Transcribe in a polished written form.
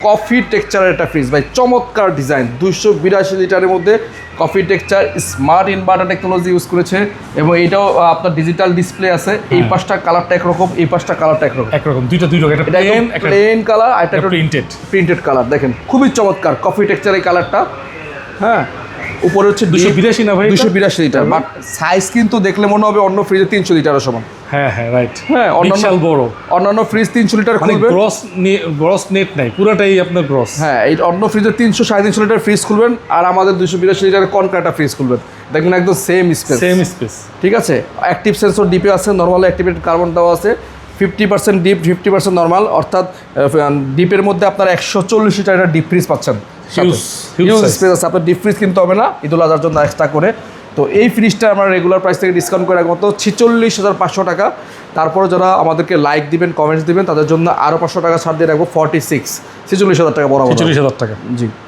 Coffee টেক্সচারের একটা fridge ভাই, চমৎকার ডিজাইন, 282 লিটারের মধ্যে coffee texture, smart inverter technology use করেছে এবং এটাও আপনার ডিজিটাল ডিসপ্লে আছে। এই পাঁচটা কালারটা একরকম, এই পাঁচটা কালারটা একরকম, দুই রকম, একটা প্লেন কালার আর একটা প্রিন্টেড কালার। দেখেন খুবই চমৎকার কফি টেক্সচার এই কালারটা। হ্যাঁ, উপরে হচ্ছে 282 না ভাই, 282 লিটার, বাট সাইজ কিন্তু দেখলে মনে হবে অন্য ফ্রিজে 300 লিটারের সমান। হ্যাঁ রাইট। হ্যাঁ, বড় অন্যান্য ফ্রিজ 300 লিটার খুলবে, গ্রস নেট নাই, পুরোটাই আপনার গ্রস। হ্যাঁ, এই অন্য ফ্রিজে 300 350 লিটার ফ্রিজ খুলবেন আর আমাদের 282 লিটারের কনক্রিটা ফ্রিজ খুলবেন, দেখবেন একদম সেম স্পেস। ঠিক আছে, অ্যাক্টিভ সেন্সর ডিপে আছে, নরমাল অ্যাক্টিভেটেড কার্বন দেওয়া আছে, 50% ডিপ 50% নরমাল, অর্থাৎ ডিপের মধ্যে আপনারা 140 লিটার একটা ডিপ ফ্রিজ পাচ্ছেন। হিউজ স্পেস আছে, আপনার ডিপ ফ্রিজ কিনতে হবে না ঈদুল আজহার জন্য এক্সট্রা করে। তো এই ফ্রিজটা আমরা রেগুলার প্রাইস থেকে ডিসকাউন্ট করে রাখবো 46,500 টাকা। তারপরে যারা আমাদেরকে লাইক দিবেন, কমেন্টস দিবেন, তাদের জন্য আরও 500 টাকা ছাড় দিয়ে রাখবো 46,000 টাকা বরাবর। 46,000 টাকা। জি।